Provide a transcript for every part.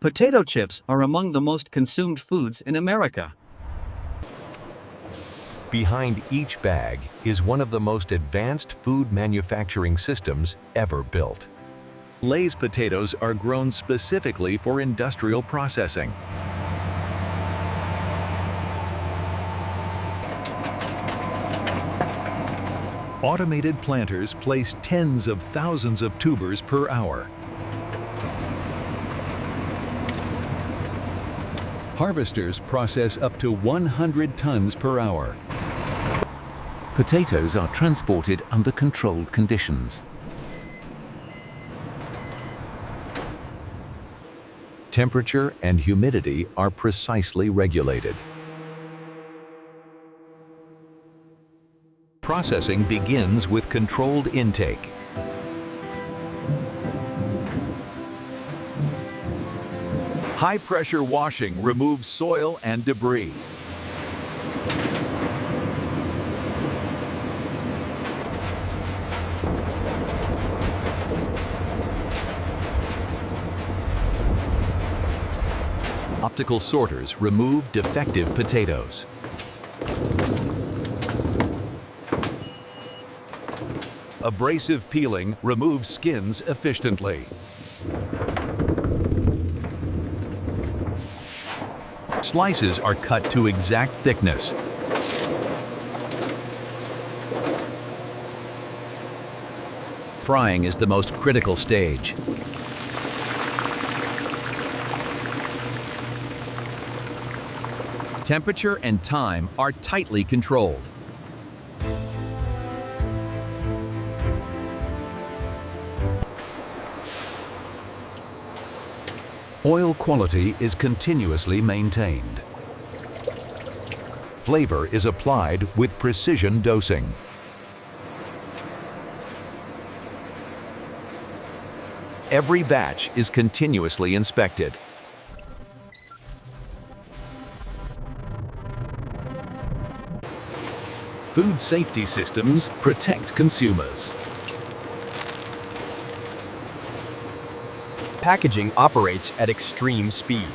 Potato chips are among the most consumed foods in America. Behind each bag is one of the most advanced food manufacturing systems ever built. Lay's potatoes are grown specifically for industrial processing. Automated planters place tens of thousands of tubers per hour. Harvesters process up to 100 tons per hour. Potatoes are transported under controlled conditions. Temperature and humidity are precisely regulated. Processing begins with controlled intake. High-pressure washing removes soil and debris. Optical sorters remove defective potatoes. Abrasive peeling removes skins efficiently. Slices are cut to exact thickness. Frying is the most critical stage. Temperature and time are tightly controlled. Oil quality is continuously maintained. Flavor is applied with precision dosing. Every batch is continuously inspected. Food safety systems protect consumers. Packaging operates at extreme speed.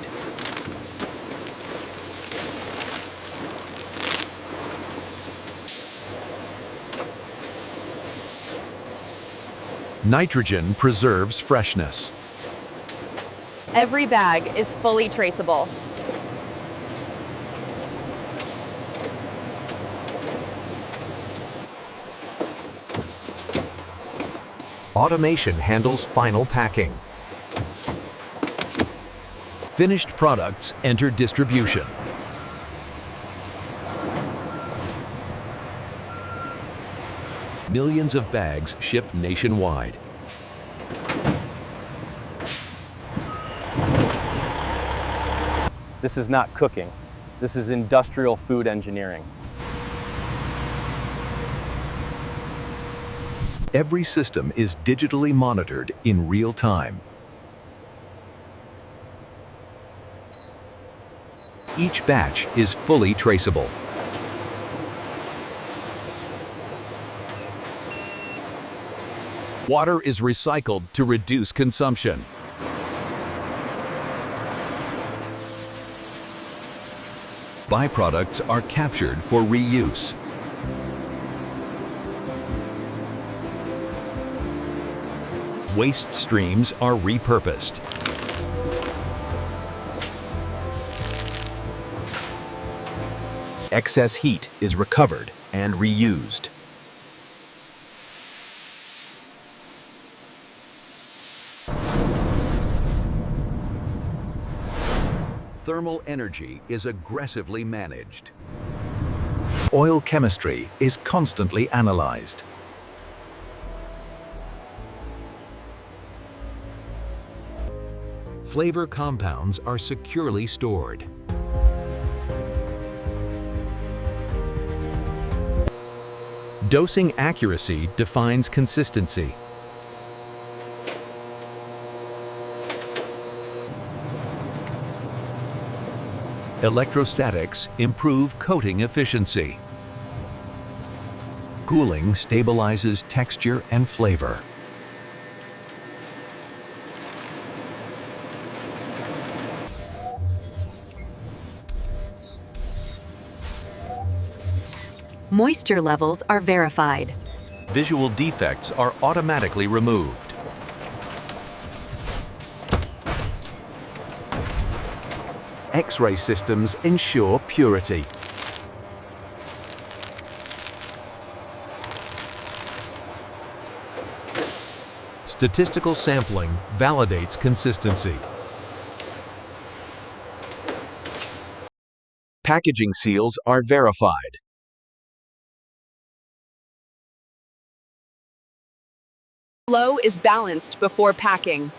Nitrogen preserves freshness. Every bag is fully traceable. Automation handles final packing. Finished products enter distribution. Millions of bags ship nationwide. This is not cooking. This is industrial food engineering. Every system is digitally monitored in real time. Each batch is fully traceable. Water is recycled to reduce consumption. Byproducts are captured for reuse. Waste streams are repurposed. Excess heat is recovered and reused. Thermal energy is aggressively managed. Oil chemistry is constantly analyzed. Flavor compounds are securely stored. Dosing accuracy defines consistency. Electrostatics improve coating efficiency. Cooling stabilizes texture and flavor. Moisture levels are verified. Visual defects are automatically removed. X-ray systems ensure purity. Statistical sampling validates consistency. Packaging seals are verified. Flow is balanced before packing.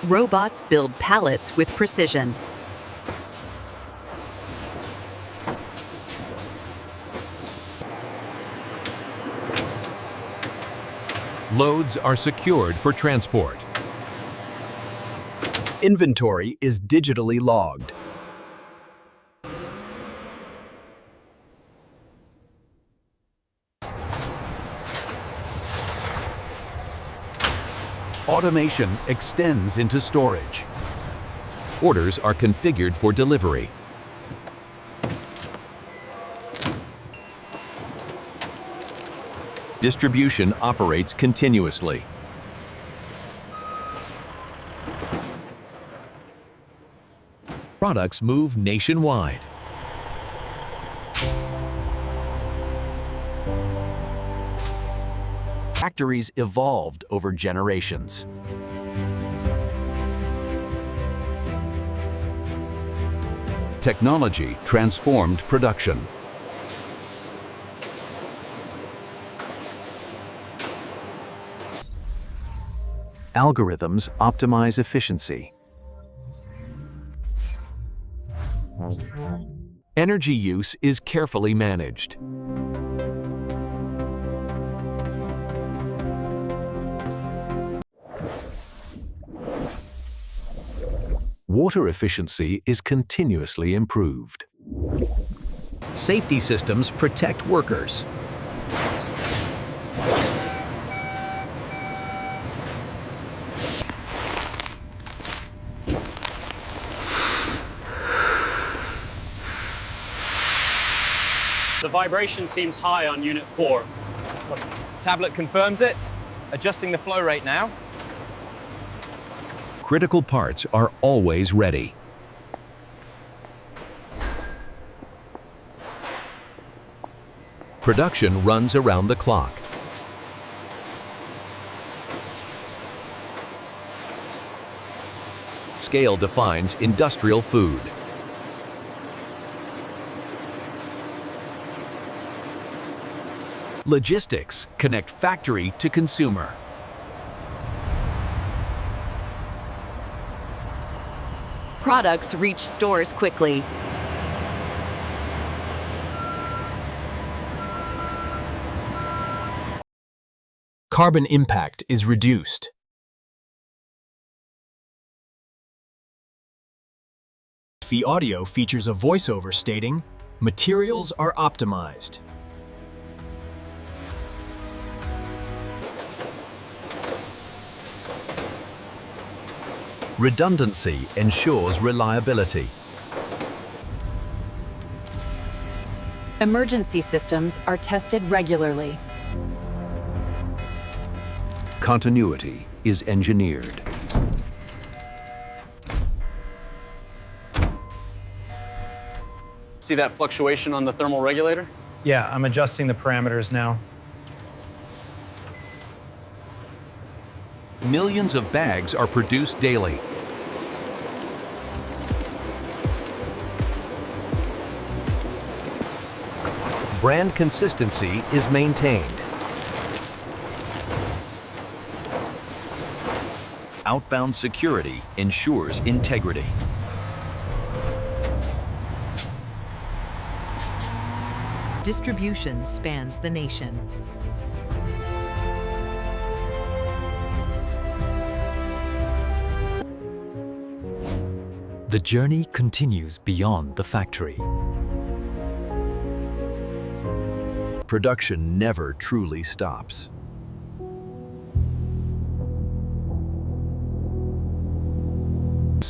Robots build pallets with precision. Loads are secured for transport. Inventory is digitally logged. Automation extends into storage. Orders are configured for delivery. Distribution operates continuously. Products move nationwide. Factories evolved over generations. Technology transformed production. Algorithms optimize efficiency. Energy use is carefully managed. Water efficiency is continuously improved. Safety systems protect workers. The vibration seems high on Unit 4. Tablet confirms it. Adjusting the flow rate now. Critical parts are always ready. Production runs around the clock. Scale defines industrial food. Logistics connect factory to consumer. Products reach stores quickly. Carbon impact is reduced. The audio features a voiceover stating, "Materials are optimized." Redundancy ensures reliability. Emergency systems are tested regularly. Continuity is engineered. See that fluctuation on the thermal regulator? Yeah, I'm adjusting the parameters now. Millions of bags are produced daily. Brand consistency is maintained. Outbound security ensures integrity. Distribution spans the nation. The journey continues beyond the factory. Production never truly stops.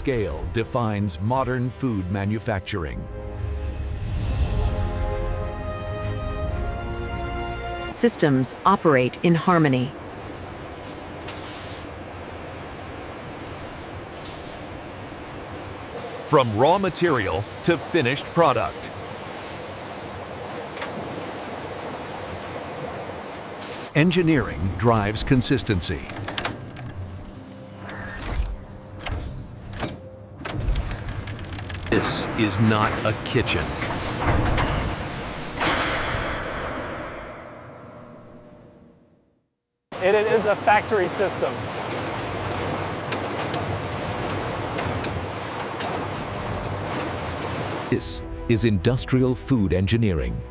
scale defines modern food manufacturing. Systems operate in harmony. From raw material to finished product. Engineering drives consistency. This is not a kitchen. It is a factory system. This is industrial food engineering.